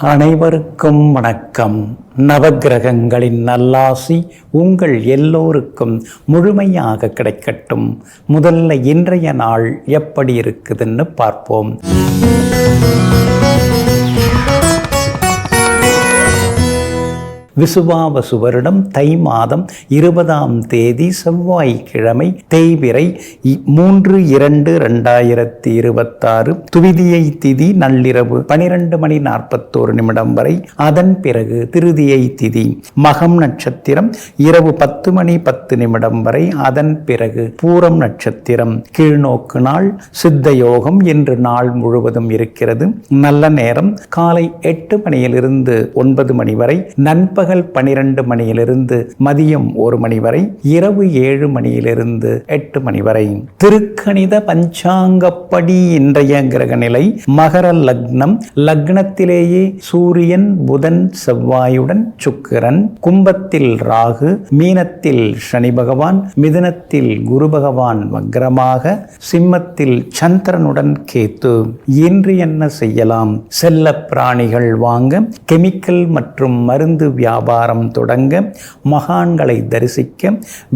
அனைவருக்கும் வணக்கம். நவக்கிரகங்களின் நல்லாசி உங்கள் எல்லோருக்கும் முழுமையாக கிடைக்கட்டும். முதல்ல இன்றைய நாள் எப்படி இருக்குதுன்னு பார்ப்போம். விசுவாவசு வருடம் தை மாதம் 20ஆம் தேதி செவ்வாய்க்கிழமை, தேய்பிறை 3/2/2026. துவிதியை திதி நள்ளிரவு 12:41 வரை. அதன் பிறகு திருதியை திதி. மகம் நட்சத்திரம் இரவு 10:10 வரை. அதன் பிறகு பூரம் நட்சத்திரம். கீழ்நோக்கு நாள். சித்த யோகம் இன்று நாள் முழுவதும் இருக்கிறது. நல்ல நேரம் காலை 8 மணியிலிருந்து 9 மணி வரை. நண்பகல் 12 மணியிலிருந்து மதியம் 1 மணி வரை. இரவு 7 மணியிலிருந்து 8 மணி வரை. திருக்கணித பஞ்சாங்கப்படி இன்றைய கிரக நிலை: மகர லக்னம். லக்னத்திலேயே சூரியன், புதன், செவ்வாயுடன் சுக்கிரன். கும்பத்தில் ராகு, மீனத்தில் சனி பகவான், மிதுனத்தில் குரு பகவான் வக்ரமாக, சிம்மத்தில் சந்திரனுடன் கேத்து. இன்று என்ன செய்யலாம்? செல்ல பிராணிகள் வாங்க, கெமிக்கல் மற்றும் மருந்து வியாபாரம் தொடங்க, மகான்களை தரிசிக்க,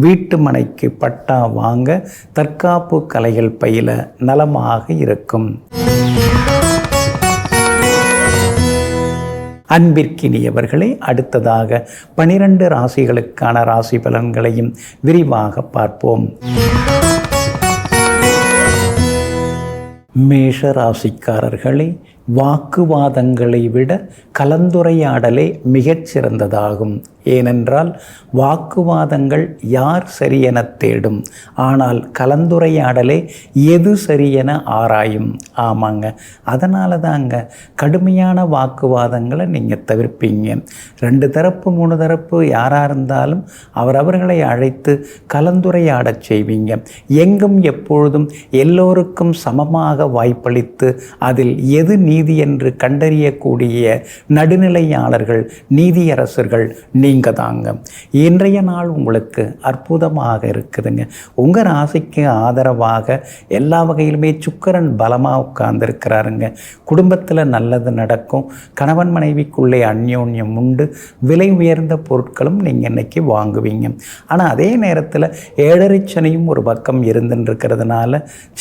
வீட்டு மனைக்கு பட்டா வாங்க, தற்காப்பு கலைகள் பயில நலமாக இருக்கும். அன்பிற்கினியவர்களே, அடுத்ததாக 12 ராசிகளுக்கான ராசி பலன்களையும் விரிவாக பார்ப்போம். மேஷ ராசிக்காரர்களே, வாக்குவாதங்களை விட கலந்துரையாடலே மிகச்சிறந்ததாகும். ஏனென்றால் வாக்குவாதங்கள் யார் சரியென தேடும், ஆனால் கலந்துரையாடலே எது சரியென ஆராயும். ஆமாங்க, அதனால தாங்க கடுமையான வாக்குவாதங்களை நீங்கள் தவிர்ப்பீங்க. 2 தரப்பு 3 தரப்பு யாராக இருந்தாலும் அவரவர்களை அழைத்து கலந்துரையாடச் செய்வீங்க. எங்கும் எப்பொழுதும் எல்லோருக்கும் சமமாக வாய்ப்பளித்து அதில் எது நீதி என்று கண்டறியக்கூடிய நடுநிலையாளர்கள், நீதியரசர்கள் நீங்க தாங்க. இன்றைய நாள் உங்களுக்கு அற்புதமாக இருக்குதுங்க. உங்கள் ராசிக்கு ஆதரவாக எல்லா வகையிலுமே சுக்கிரன் பலமாக உட்கார்ந்துருக்கிறாருங்க. குடும்பத்தில் நல்லது நடக்கும். கணவன் மனைவிக்குள்ளே அந்யோன்யம் உண்டு. விலை உயர்ந்த பொருட்களும் நீங்கள் இன்னைக்கு வாங்குவீங்க. ஆனால் அதே நேரத்தில் ஏழரைச்சனையும் ஒரு பக்கம் இருந்துருக்கிறதுனால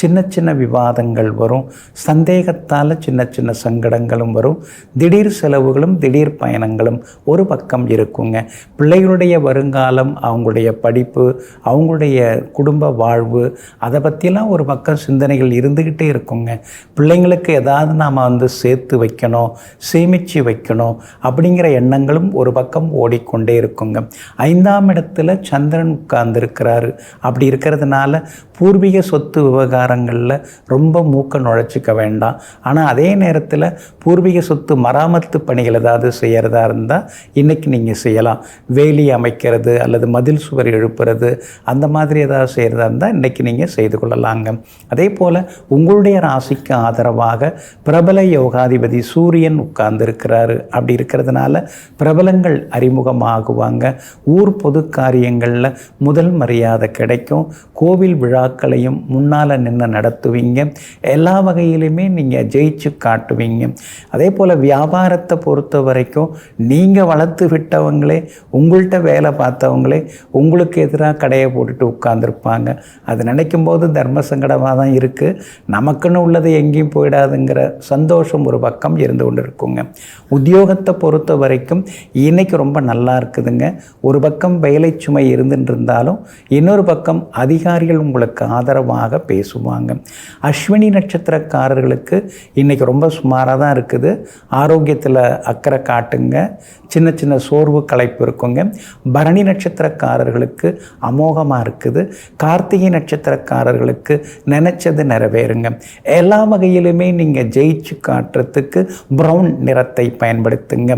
சின்ன சின்ன விவாதங்கள் வரும். சந்தேகத்தால் சின்ன சின்ன சங்கடங்களும் வரும். திடீர் செலவுகளும் திடீர் பயணங்களும் ஒரு பக்கம் இருக்குங்க. பிள்ளைகளுடைய வருங்காலம், அவங்களுடைய படிப்பு, அவங்களுடைய குடும்ப வாழ்வு, அதை பற்றியெல்லாம் ஒரு பக்கம் சிந்தனைகள் இருந்துக்கிட்டே இருக்குங்க. பிள்ளைங்களுக்கு ஏதாவது நாம் சேர்த்து வைக்கணும், சேமித்து வைக்கணும் அப்படிங்கிற எண்ணங்களும் ஒரு பக்கம் ஓடிக்கொண்டே இருக்குங்க. 5ஆம் இடத்துல சந்திரன் உட்கார்ந்துருக்கிறாரு. அப்படி இருக்கிறதுனால பூர்வீக சொத்து விவகாரங்களில் ரொம்ப மூக்க நுழைச்சிக்க வேண்டாம். ஆனால் அதே நேரத்தில் பூர்வீக சொத்து மராமத்து பணிகள் ஏதாவது செய்கிறதா இருந்தால் இன்றைக்கி நீங்கள் செய்யலாம். வேலி அமைக்கிறது அல்லது மதில் சுவர் எழுப்புறது, அந்த மாதிரி ஏதாவது செய்கிறதா இருந்தால் இன்றைக்கி நீங்கள் செய்து கொள்ளலாங்க. அதே போல் உங்களுடைய ராசிக்கு ஆதரவாக பிரபல யோகாதிபதி சூரியன் உட்கார்ந்துருக்கிறாரு. அப்படி இருக்கிறதுனால பிரபலங்கள் அறிமுகமாகுவாங்க. ஊர் பொது காரியங்களில் முதல் மரியாதை கிடைக்கும். கோவில் விழாக்களையும் முன்னால் நின்று நடத்துவீங்க. எல்லா வகையிலுமே நீங்கள் ஜெயிச்சு காட்டுவீங்க. அதே போல் வியாபாரத்தை பொறுத்த வரைக்கும் நீங்கள் வளர்த்து விட்டவங்களே, உங்கள்கிட்ட வேலை பார்த்தவங்களே உங்களுக்கு எதிராக கடையை போட்டுட்டு உட்கார்ந்துருப்பாங்க. அது நினைக்கும் போது தர்ம சங்கடமாக தான் இருக்குது. நமக்குன்னு உள்ளது எங்கேயும் போயிடாதுங்கிற சந்தோஷம் ஒரு பக்கம் இருந்து கொண்டு இருக்குங்க. உத்தியோகத்தை பொறுத்த வரைக்கும் இன்னைக்கு ரொம்ப நல்லா இருக்குதுங்க. ஒரு பக்கம் வேலை சுமை இருந்துட்டு இருந்தாலும் இன்னொரு பக்கம் அதிகாரிகள் உங்களுக்கு ஆதரவாக பேசுவாங்க. அஸ்வினி நட்சத்திரக்காரர்களுக்கு இன்னைக்கு ரொம்ப சுமாராக தான் இருக்குது. ஆரோக்கியத்தில் அக்கறை காட்டுங்க. சின்ன சின்ன சோர்வு களைப்பு இருக்குங்க. பரணி நட்சத்திரக்காரர்களுக்கு அமோகமாக இருக்குது. கார்த்திகை நட்சத்திரக்காரர்களுக்கு நினைச்சது நிறைவேறுங்க. எல்லா வகையிலுமே நீங்கள் ஜெயிச்சு காட்டுறதுக்கு பிரவுன் நிறத்தை பயன்படுத்துங்க.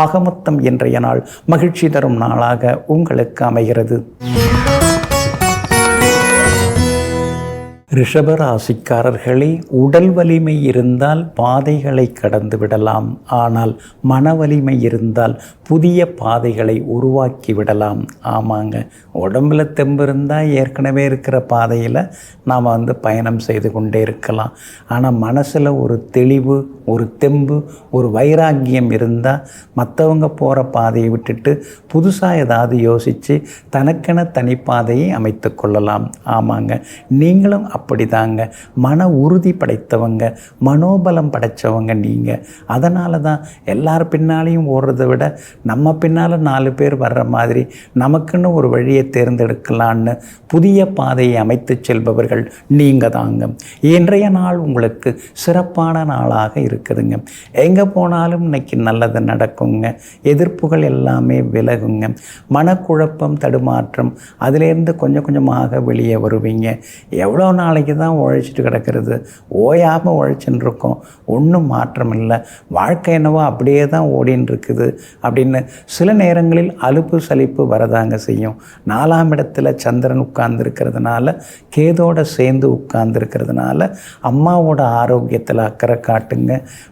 ஆக மொத்தம் இன்றைய நாள் மகிழ்ச்சி தரும் நாளாக உங்களுக்கு அமைகிறது. ரிஷப ராசிக்காரர்களே, உடல் வலிமை இருந்தால் பாதைகளை கடந்து விடலாம். ஆனால் மன வலிமை இருந்தால் புதிய பாதைகளை உருவாக்கி விடலாம். ஆமாங்க, உடம்புல தெம்பு இருந்தால் ஏற்கனவே இருக்கிற பாதையில் நாம் பயணம் செய்து கொண்டே இருக்கலாம். ஆனால் மனசில் ஒரு தெளிவு, ஒரு தெம்பு, ஒரு வைராக்கியம் இருந்தால் மற்றவங்க போகிற பாதையை விட்டுட்டு புதுசாக ஏதாவது யோசித்து தனக்கென தனிப்பாதையை அமைத்து கொள்ளலாம். ஆமாங்க, நீங்களும் அப்படிதாங்க. மன உறுதி படைத்தவங்க, மனோபலம் படைத்தவங்க நீங்கள். அதனால தான் எல்லார் பின்னாலையும் ஓடுறதை விட நம்ம பின்னால் 4 பேர் வர்ற மாதிரி நமக்குன்னு ஒரு வழியை தேர்ந்தெடுக்கலான்னு புதிய பாதையை அமைத்து செல்பவர்கள் நீங்கள் தாங்க. இன்றைய நாள் உங்களுக்கு சிறப்பான நாளாக இருக்குதுங்க. எங்கே போனாலும் இன்னைக்கு நல்லது நடக்குங்க. எதிர்ப்புகள் எல்லாமே விலகுங்க. மனக்குழப்பம், தடுமாற்றம், அதிலேருந்து கொஞ்சம் கொஞ்சமாக வெளியே வருவீங்க. எவ்வளோ நாளைக்கு தான் உழைச்சிட்டு கிடக்கிறது, ஓயாமல் உழைச்சின்னு இருக்கோம், ஒன்றும் மாற்றம் இல்லை, வாழ்க்கை என்னவோ அப்படியே தான் ஓடின்னு இருக்குது அப்படின்னு சில நேரங்களில் அலுப்பு சலிப்பு வரதாங்க செய்யும். 4ஆம் இடத்துல சந்திரன் உட்கார்ந்துருக்கிறதுனால, கேதோட சேர்ந்து உட்கார்ந்துருக்கிறதுனால அம்மாவோட ஆரோக்கியத்தில் அக்கறை காட்டுங்க.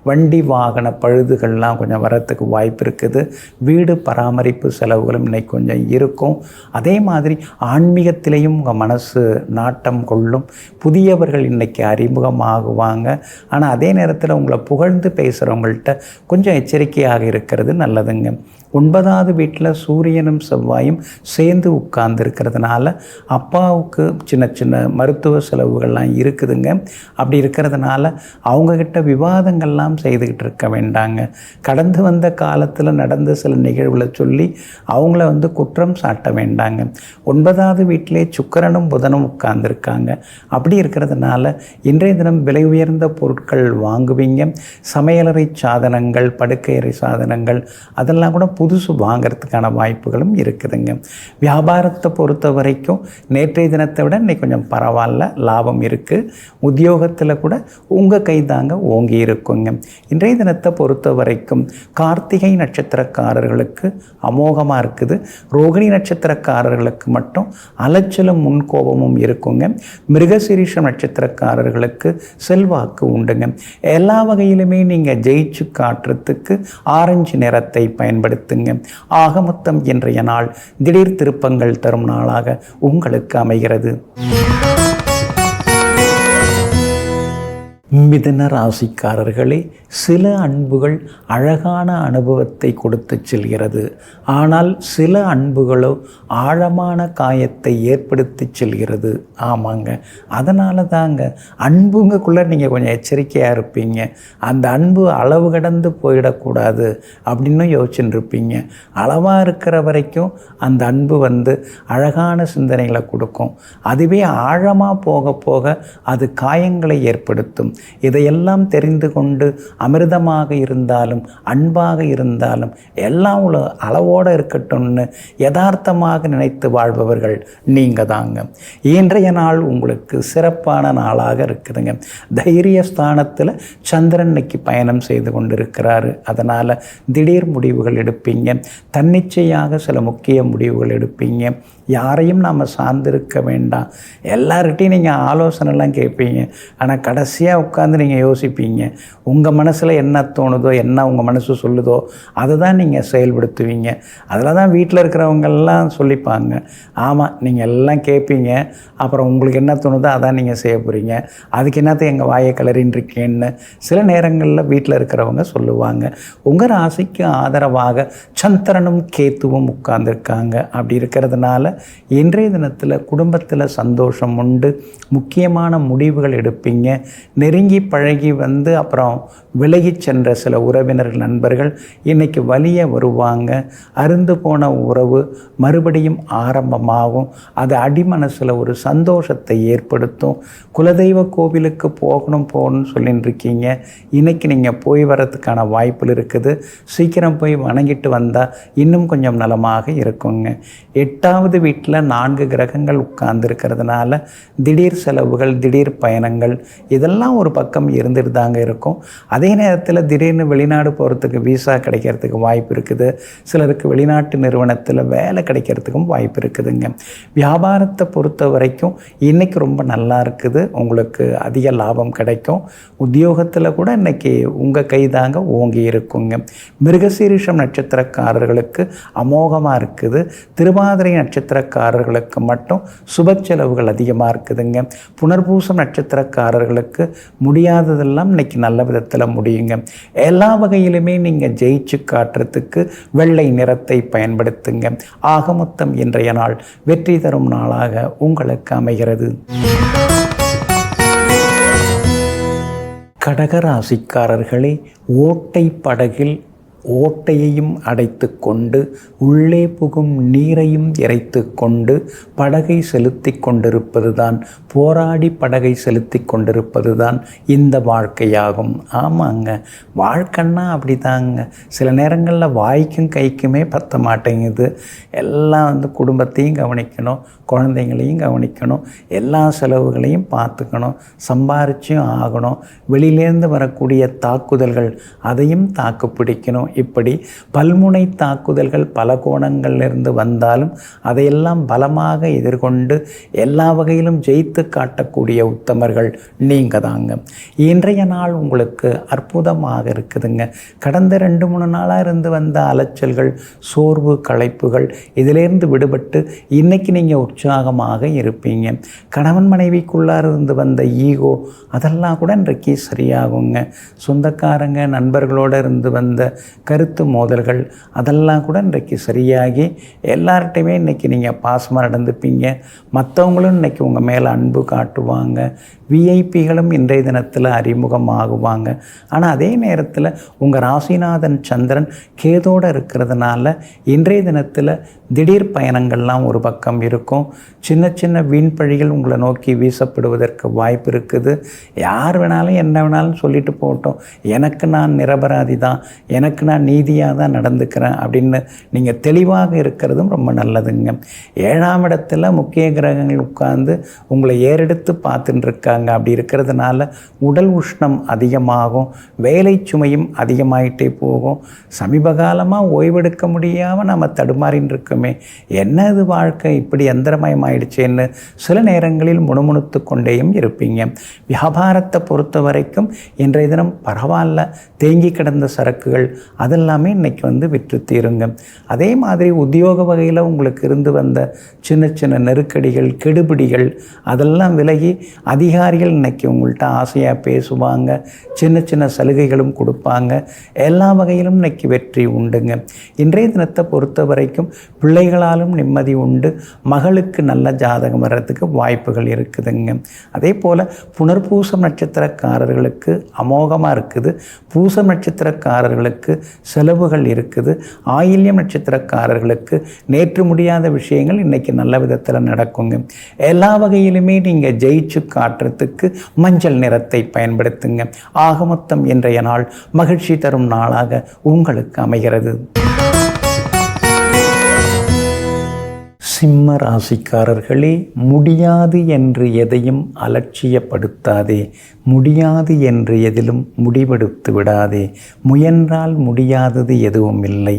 வண்டி வாகன பழுதுகள்லாம் கொஞ்சம் வரத்துக்கு வாய்ப்பு இருக்குது. வீடு பராமரிப்பு செலவுகளும் இன்னைக்கு கொஞ்சம் இருக்கும். அதே மாதிரி ஆன்மீகத்திலையும் உங்கள் மனசு நாட்டம் கொள்ளும். புதியவர்கள் இன்றைக்கி அறிமுகமாகுவாங்க. ஆனால் அதே நேரத்தில் உங்களை புகழ்ந்து பேசுகிறவங்கள்ட்ட கொஞ்சம் எச்சரிக்கையாக இருக்கிறது நல்லதுங்க. 9வது வீட்டில் சூரியனும் செவ்வாயும் சேர்ந்து உட்கார்ந்துருக்கிறதுனால அப்பாவுக்கு சின்ன சின்ன மருத்துவ செலவுகள்லாம் இருக்குதுங்க. அப்படி இருக்கிறதுனால அவங்கக்கிட்ட விவாதங்கள்லாம் செய்துக்கிட்டு இருக்க வேண்டாங்க. கடந்து வந்த காலத்தில் நடந்த சில நிகழ்வுகளை சொல்லி அவங்கள குற்றம் சாட்ட வேண்டாங்க. 9வது வீட்டிலே சுக்கிரனும் புதனும் உட்கார்ந்துருக்காங்க. அப்படி இருக்கிறதுனால இன்றைய தினம் விலை உயர்ந்த பொருட்கள் வாங்குவீங்க. சமையலறை சாதனங்கள், படுக்கையறை சாதனங்கள் அதெல்லாம் கூட புதுசு வாங்கிறதுக்கான வாய்ப்புகளும் இருக்குதுங்க. வியாபாரத்தை பொறுத்த வரைக்கும் நேற்றைய தினத்தை விட இன்றைக்கி கொஞ்சம் பரவாயில்ல, லாபம் இருக்குது. உத்தியோகத்தில் கூட உங்கள் கை தாங்க ஓங்கி இருக்குங்க. இன்றைய தினத்தை பொறுத்த வரைக்கும் கார்த்திகை நட்சத்திரக்காரர்களுக்கு அமோகமாக இருக்குது. ரோகிணி நட்சத்திரக்காரர்களுக்கு மட்டும் அலைச்சலும் முன்கோபமும் இருக்குங்க. மிருகசீரிஷம் நட்சத்திரக்காரர்களுக்கு செல்வாக்கு உண்டுங்க. எல்லா வகையிலுமே நீங்கள் ஜெயிச்சு காட்டுறதுக்கு ஆரஞ்சு நிறத்தை பயன்படுத்துங்க. ஆக மொத்தம் இன்றைய நாள் திடீர் திருப்பங்கள் தரும் நாளாக உங்களுக்கு அமைகிறது. மிதுன ராசிக்காரர்களே, சில அன்புகள் அழகான அனுபவத்தை கொடுத்து செல்கிறது. ஆனால் சில அன்புகளோ ஆழமான காயத்தை ஏற்படுத்தி செல்கிறது. ஆமாங்க, அதனால தாங்க அன்புங்கக்குள்ளே நீங்கள் கொஞ்சம் எச்சரிக்கையாக இருப்பீங்க. அந்த அன்பு அளவு கடந்து போயிடக்கூடாது அப்படின்னு யோசிச்சுட்டு இருப்பீங்க. அளவாக இருக்கிற வரைக்கும் அந்த அன்பு அழகான சிந்தனைகளை கொடுக்கும். அதுவே ஆழமாக போக போக அது காயங்களை ஏற்படுத்தும். இதையெல்லாம் தெரிந்து கொண்டு அமிர்தமாக இருந்தாலும் அன்பாக இருந்தாலும் எல்லாம் அளவோடு இருக்கட்டும்னு யதார்த்தமாக நினைத்து வாழ்பவர்கள் நீங்கள் தாங்க. இன்றைய நாள் உங்களுக்கு சிறப்பான நாளாக இருக்குதுங்க. தைரிய ஸ்தானத்தில் சந்திரன் இன்னைக்கு பயணம் செய்து கொண்டிருக்கிறாரு. அதனால் திடீர் முடிவுகள் எடுப்பீங்க. தன்னிச்சையாக சில முக்கிய முடிவுகள் எடுப்பீங்க. யாரையும் நாம் சார்ந்திருக்க வேண்டாம். எல்லார்கிட்டையும் நீங்கள் ஆலோசனைலாம் கேட்பீங்க. ஆனால் கடைசியாக உட்காந்து நீங்கள் யோசிப்பீங்க. உங்கள் மனசில் என்ன தோணுதோ, என்ன உங்கள் மனசு சொல்லுதோ அதை தான் நீங்கள் செயல்படுத்துவீங்க. அதில் தான் வீட்டில் இருக்கிறவங்கெல்லாம் சொல்லிப்பாங்க, ஆமாம் நீங்கள் எல்லாம் கேட்பீங்க, அப்புறம் உங்களுக்கு என்ன தோணுதோ அதான் நீங்கள் செய்ய போகிறீங்க, அதுக்கு என்னத்தை எங்கள் வாயை கிளறின்னு இருக்கேன்னு சில நேரங்களில் வீட்டில் இருக்கிறவங்க சொல்லுவாங்க. உங்கள் ராசிக்கு ஆதரவாக சந்திரனும் கேத்துவும் உட்கார்ந்துருக்காங்க. அப்படி இருக்கிறதுனால இன்றைய தினத்தில் குடும்பத்தில் சந்தோஷம் உண்டு. முக்கியமான முடிவுகள் எடுப்பீங்க. நெருங்கி பழகி அப்புறம் விலகி சென்ற சில உறவினர்கள், நண்பர்கள் இன்றைக்கி வலிய வருவாங்க. அருந்து போன உறவு மறுபடியும் ஆரம்பமாகும். அது அடிமனசில் ஒரு சந்தோஷத்தை ஏற்படுத்தும். குலதெய்வ கோவிலுக்கு போகணும்னு சொல்லின்னு இருக்கீங்க. இன்றைக்கி நீங்கள் போய் வரதுக்கான வாய்ப்புகள் இருக்குது. சீக்கிரம் போய் வணங்கிட்டு வந்தால் இன்னும் கொஞ்சம் நலமாக இருக்குங்க. 8வது வீட்டில் 4 கிரகங்கள் உட்கார்ந்துருக்கிறதுனால திடீர் செலவுகள், திடீர் பயணங்கள் இதெல்லாம் ஒரு ஒரு பக்கம் இருந்துட்டு தாங்க இருக்கும். அதே நேரத்தில் திடீர்னு வெளிநாடு போகிறதுக்கு விசா கிடைக்கிறதுக்கு வாய்ப்பு இருக்குது. சிலருக்கு வெளிநாட்டு நிறுவனத்தில் வேலை கிடைக்கிறதுக்கும் வாய்ப்பு இருக்குதுங்க. வியாபாரத்தை பொறுத்த வரைக்கும் இன்றைக்கி ரொம்ப நல்லா இருக்குது. உங்களுக்கு அதிக லாபம் கிடைக்கும். உத்தியோகத்தில் கூட இன்றைக்கி உங்கள் கை தாங்க ஓங்கி இருக்குங்க. மிருகசீரிஷம் நட்சத்திரக்காரர்களுக்கு அமோகமாக இருக்குது. திருவாதிரை நட்சத்திரக்காரர்களுக்கு மட்டும் சுப செலவுகள் அதிகமாக இருக்குதுங்க. புனர்பூசம் நட்சத்திரக்காரர்களுக்கு முடியாததெல்லாம் இன்னைக்கு நல்ல விதத்தில் முடியுங்க. எல்லா வகையிலுமே நீங்கள் ஜெயிச்சு காட்டுறதுக்கு வெள்ளை நிறத்தை பயன்படுத்துங்க. ஆக மொத்தம் இன்றைய நாள் வெற்றி தரும் நாளாக உங்களுக்கு அமைகிறது. கடகராசிக்காரர்களே, ஓட்டை படகில் ஓட்டையையும் அடைத்து கொண்டு உள்ளே புகும் நீரையும் இறைத்து கொண்டு படகை செலுத்தி கொண்டிருப்பது தான், போராடி படகை செலுத்தி கொண்டிருப்பது தான் இந்த வாழ்க்கையாகும். ஆமாங்க, வாழ்க்கைன்னா அப்படி தாங்க. சில நேரங்களில் வாய்க்கும் கைக்குமே பத்த மாட்டேங்குது. எல்லாம் குடும்பத்தையும் கவனிக்கணும், குழந்தைங்களையும் கவனிக்கணும், எல்லா செலவுகளையும் பார்த்துக்கணும், சம்பாரிச்சும் ஆகணும். வெளியிலேருந்து வரக்கூடிய தாக்குதல்கள் அதையும் தாக்கு பிடிக்கணும். இப்படி பல்முனை தாக்குதல்கள் பல கோணங்களிலிருந்து வந்தாலும் அதையெல்லாம் பலமாக எதிர்கொண்டு எல்லா வகையிலும் ஜெயித்து காட்டக்கூடிய உத்தமர்கள் நீங்கள் தாங்க. இன்றைய நாள் உங்களுக்கு அற்புதமாக இருக்குதுங்க. கடந்த 2-3 நாளாக இருந்து வந்த அலைச்சல்கள், சோர்வு, களைப்புகள் இதிலேருந்து விடுபட்டு இன்றைக்கி நீங்கள் உற்சாகமாக இருப்பீங்க. கணவன் மனைவிக்குள்ளார இருந்து வந்த ஈகோ அதெல்லாம் கூட இன்றைக்கு சரியாகுங்க. சொந்தக்காரங்க நண்பர்களோடு இருந்து வந்த கருத்து மோதல்கள் அதெல்லாம் கூட இன்றைக்கு சரியாகி எல்லார்ட்டையுமே இன்றைக்கி நீங்கள் பாசமாக நடந்துப்பீங்க. மற்றவங்களும் இன்றைக்கி உங்கள் மேலே அன்பு காட்டுவாங்க. விஐபிகளும் இன்றைய தினத்தில் அறிமுகமாகுவாங்க. ஆனால் அதே நேரத்தில் உங்கள் ராசிநாதன் சந்திரன் கேதோடு இருக்கிறதுனால இன்றைய தினத்தில் திடீர் பயணங்கள்லாம் ஒரு பக்கம் இருக்கும். சின்ன சின்ன வீண்பழிகள் உங்களை நோக்கி வீசப்படுவதற்கு வாய்ப்பு இருக்குது. யார் வேணாலும் என்ன வேணாலும் சொல்லிட்டு போட்டோம், எனக்கு நான் நிரபராதி தான், எனக்கு நான் நீதியாக தான் நடந்துக்கிறேன் அப்படின்னு நீங்கள் தெளிவாக இருக்கிறதும் ரொம்ப நல்லதுங்க. 7ஆம் இடத்துல முக்கிய கிரகங்கள் உட்கார்ந்து உங்களை ஏறெடுத்து பார்த்துட்டு இருக்காங்க. அப்படி இருக்கிறதுனால உடல் உஷ்ணம் அதிகமாகும், வேலை சுமையும் அதிகமாயிட்டே போகும். சமீப காலமாக ஓய்வெடுக்க முடியாமல் நம்ம தடுமாறின்னு இருக்கோமே, என்ன இது வாழ்க்கை இப்படி யந்திரமயமாயிடுச்சேன்னு சில நேரங்களில் முணுமுணுத்து கொண்டேயும் இருப்பீங்க. வியாபாரத்தை பொறுத்த வரைக்கும் இன்றைய தினம் பரவாயில்ல, தேங்கி கிடந்த சரக்குகள் அதெல்லாமே இன்றைக்கி விற்று தீருங்க. அதே மாதிரி உத்தியோக வகையில் உங்களுக்கு இருந்து வந்த சின்ன சின்ன நெருக்கடிகள், கெடுபிடிகள் அதெல்லாம் விலகி அதிகாரிகள் இன்றைக்கி உங்கள்கிட்ட ஆசையாக பேசுவாங்க, சின்ன சின்ன சலுகைகளும் கொடுப்பாங்க. எல்லா வகையிலும் இன்றைக்கி வெற்றி உண்டுங்க. இன்றைய தினத்தை பொறுத்த வரைக்கும் பிள்ளைகளாலும் நிம்மதி உண்டு. மகளுக்கு நல்ல ஜாதகம் வர்றதுக்கு வாய்ப்புகள் இருக்குதுங்க. அதே போல் புனர்பூசம் நட்சத்திரக்காரர்களுக்கு அமோகமாக இருக்குது. பூசம் நட்சத்திரக்காரர்களுக்கு செலவுகள் இருக்குது. ஆயில்யம் நட்சத்திரக்காரர்களுக்கு நேற்று முடியாத விஷயங்கள் இன்றைக்கி நல்ல விதத்தில் நடக்குங்க. எல்லா வகையிலுமே நீங்கள் ஜெயிச்சு காட்டுறதுக்கு மஞ்சள் நிறத்தை பயன்படுத்துங்க. ஆக மொத்தம் இன்றைய நாள் மகிழ்ச்சி தரும் நாளாக உங்களுக்கு அமைகிறது. சிம்ம ராசிக்காரர்களே, முடியாது என்று எதையும் அலட்சியப்படுத்தாதே, முடியாது என்று எதிலும் முடிவெடுத்து விடாதே. முயன்றால் முடியாதது எதுவும் இல்லை.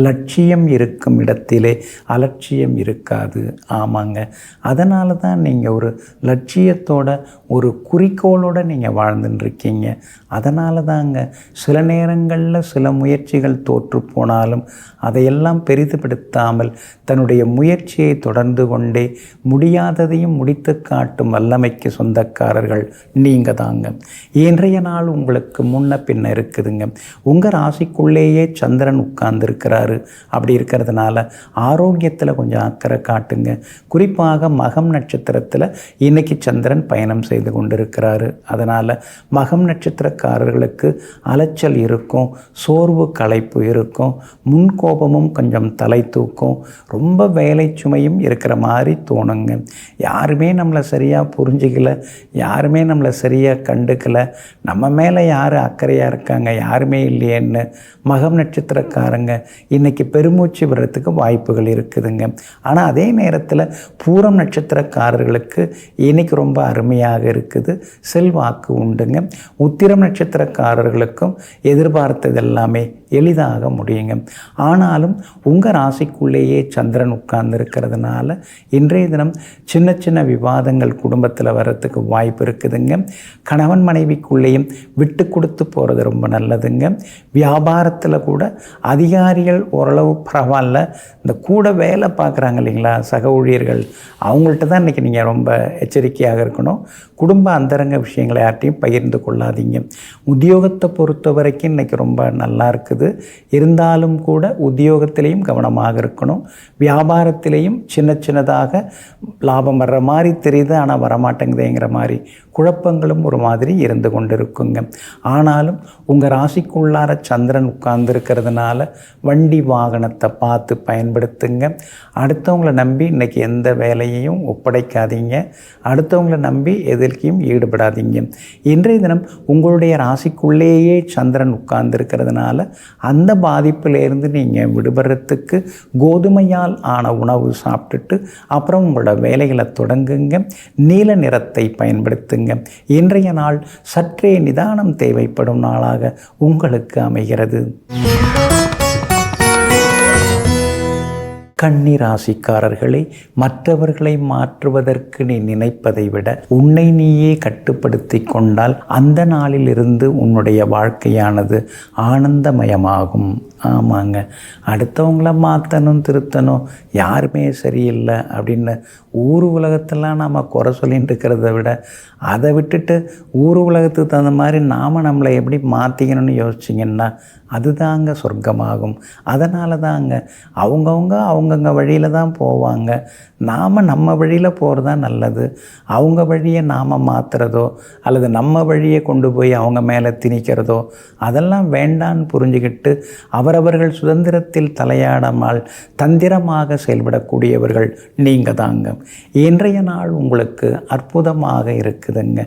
லட்சியம் இருக்கும் இடத்திலே அலட்சியம் இருக்காது. ஆமாங்க, அதனால தான் நீங்கள் ஒரு லட்சியத்தோட ஒரு குறிக்கோளோடு நீங்கள் வாழ்ந்துட்டுருக்கீங்க. அதனால தாங்க சில நேரங்களில் சில முயற்சிகள் தோற்று போனாலும் அதையெல்லாம் பெரிதுபடுத்தாமல் தன்னுடைய முயற்சியை தொடர்ந்து கொண்டே முடியாததையும் முடித்து காட்டும் வல்லமைக்கு சொந்தக்காரர்கள் நீங்கள் தாங்க. இன்றைய நாள் உங்களுக்கு முன்ன பின்ன இருக்குதுங்க. உங்கள் ராசிக்குள்ளேயே சந்திரன் உட்கார்ந்துருக்கிறாரு. அப்படி இருக்கிறதுனால ஆரோக்கியத்தில் கொஞ்சம் அக்கறை காட்டுங்க. குறிப்பாக மகம் நட்சத்திரத்தில் இன்னைக்கு சந்திரன் பயணம் செய்து கொண்டிருக்கிறாரு. அதனால் மகம் நட்சத்திரக்காரர்களுக்கு அலைச்சல் இருக்கும், சோர்வு களைப்பு இருக்கும், முன்கோபமும் கொஞ்சம் தலை தூக்கும். ரொம்ப வேலை சுமை ஒற்றுமையும் இருக்கிற மாதிரி தோணுங்க. யாருமே நம்மளை சரியாக புரிஞ்சிக்கல, யாருமே நம்மளை சரியாக கண்டுக்கலை, நம்ம மேலே யார் அக்கறையாக இருக்காங்க, யாருமே இல்லையேன்னு மகம் நட்சத்திரக்காரங்க இன்றைக்கி பெருமூச்சு விடுறதுக்கு வாய்ப்புகள் இருக்குதுங்க. ஆனால் அதே நேரத்தில் பூரம் நட்சத்திரக்காரர்களுக்கு இன்றைக்கி ரொம்ப அருமையாக இருக்குது, செல்வாக்கு உண்டுங்க. உத்திரம் நட்சத்திரக்காரர்களுக்கும் எதிர்பார்த்தது எல்லாமே எளிதாக முடியுங்க. ஆனாலும் உங்கள் ராசிக்குள்ளேயே சந்திரன் உட்கார்ந்து இருக்கிறதுனால இன்றைய தினம் சின்ன சின்ன விவாதங்கள் குடும்பத்தில் வர்றதுக்கு வாய்ப்பு இருக்குதுங்க. கணவன் மனைவிக்குள்ளேயும் விட்டு கொடுத்து போகிறது ரொம்ப நல்லதுங்க. வியாபாரத்தில் கூட அதிகாரிகள் ஓரளவு பரவாயில்ல, இந்த கூட வேலை பார்க்குறாங்க இல்லைங்களா சக ஊழியர்கள், அவங்கள்ட்ட தான் இன்றைக்கி நீங்கள் ரொம்ப எச்சரிக்கையாக இருக்கணும். குடும்ப அந்தரங்க விஷயங்களை யார்ட்டையும் பகிர்ந்து கொள்ளாதீங்க. உத்தியோகத்தை பொறுத்த வரைக்கும் இன்றைக்கி ரொம்ப நல்லா இருக்குது. இருந்தாலும் கூட உத்தியோகத்திலையும் கவனமாக இருக்கணும். வியாபாரத்திலையும் சின்ன சின்னதாக லாபம் வர்ற மாதிரி தெரியுது, ஆனால் வரமாட்டேங்குதுங்கிற மாதிரி குழப்பங்களும் ஒரு மாதிரி இருந்து கொண்டு இருக்குங்க. ஆனாலும் உங்கள் ராசிக்குள்ளார சந்திரன் உட்கார்ந்துருக்கிறதுனால வண்டி வாகனத்தை பார்த்து பயன்படுத்துங்க. அடுத்தவங்களை நம்பி இன்றைக்கி எந்த வேலையையும் ஒப்படைக்காதீங்க. அடுத்தவங்களை நம்பி எதிர்க்கையும் ஈடுபடாதீங்க. இன்றைய தினம் உங்களுடைய ராசிக்குள்ளேயே சந்திரன் உட்கார்ந்துருக்கிறதுனால அந்த பாதிப்பிலேருந்து நீங்கள் விடுபடுறதுக்கு கோதுமையால் ஆன உணவு சாப்பிட்டுட்டு அப்புறம் உங்களோட வேலைகளை தொடங்குங்க. நீல நிறத்தை பயன்படுத்துங்க. இன்றைய நாள் சற்றே நிதானம் தேவைப்படும் நாளாக உங்களுக்கு அமைகிறது. கன்னி ராசிக்காரர்களே, மற்றவர்களை மாற்றுவதற்கு நீ நினைப்பதை விட உன்னை நீயே கட்டுப்படுத்தி கொண்டால் அந்த நாளிலிருந்து உன்னுடைய வாழ்க்கையானது ஆனந்தமயமாகும். ஆமாங்க, அடுத்தவங்கள மாற்றணும் திருத்தணும் யாருமே சரியில்லை அப்படின்னு ஊர் உலகத்தெல்லாம் நாம் குறை சொல்லிட்டு இருக்கிறத விட அதை விட்டுட்டு ஊர் உலகத்துக்கு தகுந்த மாதிரி நாம் நம்மளை எப்படி மாற்றிக்கணும்னு யோசிச்சிங்கன்னா அதுதாங்க சொர்க்கமாகும். அதனால தாங்க அவங்கவுங்க வழியில் தான் போவாங்க. நாம் நம்ம வழியில் போகிறது தான் நல்லது. அவங்க வழியை நாம் மாற்றுறதோ அல்லது நம்ம வழியை கொண்டு போய் அவங்க மேலே திணிக்கிறதோ அதெல்லாம் வேண்டான்னு புரிஞ்சுக்கிட்டு அவரவர்கள் சுதந்திரத்தில் தலையாடாமல் தந்திரமாக செயல்படக்கூடியவர்கள் நீங்கள் தாங்க. இன்றைய நாள் உங்களுக்கு அற்புதமாக இருக்குதுங்க.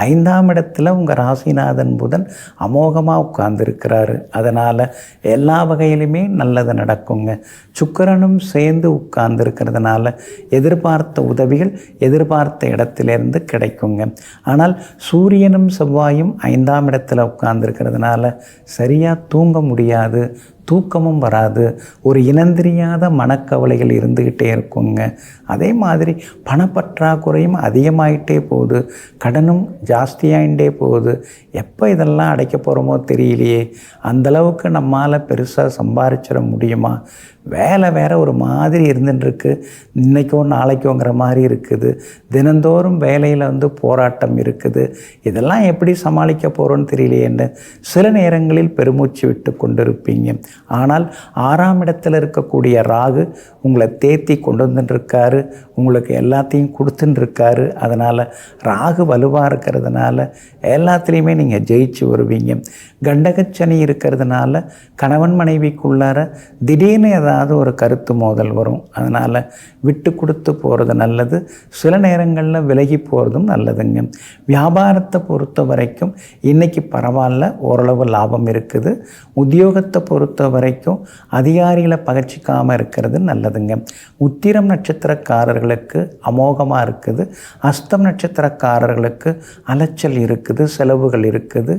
5ஆம் இடத்துல உங்கள் ராசிநாதன் புதன் அமோகமாக உட்கார்ந்துருக்கிறாரு. அதனால் எல்லா வகையிலுமே நல்லது நடக்குங்க. சுக்கிரனும் சேர்ந்து உட்கார்ந்துருக்கிறதுனால எதிர்பார்த்த உதவிகள் எதிர்பார்த்த இடத்திலிருந்து கிடைக்குங்க. ஆனால் சூரியனும் செவ்வாயும் 5ஆம் இடத்துல உட்கார்ந்துருக்கிறதுனால சரியாக தூங்க முடியாது, தூக்கமும் வராது, ஒரு இனந்தெரியாத மனக்கவலைகள் இருந்துக்கிட்டே இருக்குங்க. அதே மாதிரி பணப்பற்றாக்குறையும் அதிகமாகிட்டே போகுது, கடனும் ஜாஸ்தியாகிட்டே போகுது. எப்போ இதெல்லாம் அடைக்க போகிறோமோ தெரியலையே, அந்தளவுக்கு நம்மால் பெருசாக சம்பாதிச்சிட முடியுமா, வேலை வேறு ஒரு மாதிரி இருந்துட்டுருக்கு, இன்றைக்கோ நாளைக்கோங்கிற மாதிரி இருக்குது, தினந்தோறும் வேலையில் போராட்டம் இருக்குது, இதெல்லாம் எப்படி சமாளிக்க போகிறோன்னு தெரியலையேன்னு சில நேரங்களில் பெருமூச்சு விட்டு கொண்டிருப்பீங்க. ஆனால் 6ஆம் இடத்துல இருக்கக்கூடிய ராகு உங்களை தேத்தி கொண்டு வந்துட்டுருக்காரு, உங்களுக்கு எல்லாத்தையும் கொடுத்துட்டுருக்காரு. அதனால் ராகு வலுவாக இருக்கிறதுனால எல்லாத்துலேயுமே நீங்கள் ஜெயிச்சு வருவீங்க. கண்டகச்சனி இருக்கிறதுனால கணவன் மனைவிக்குள்ளார திடீர்னு ஏதாவது ஒரு கருத்து மோதல் வரும். அதனால் விட்டு கொடுத்து போகிறது நல்லது, சில நேரங்களில் விலகி போகிறதும் நல்லதுங்க. வியாபாரத்தை பொறுத்த வரைக்கும் இன்றைக்கி பரவாயில்ல, ஓரளவு லாபம் இருக்குது. உத்தியோகத்தை பொறுத்த வரைக்கும் அதிகாரிகளை பகச்சிக்காமல் இருக்கிறது நல்லதுங்க. உத்திரம் நட்சத்திரக்காரர்களுக்கு அமோகமாக இருக்குது. அஸ்தம் நட்சத்திரக்காரர்களுக்கு அலைச்சல் இருக்குது, செலவுகள் இருக்குது.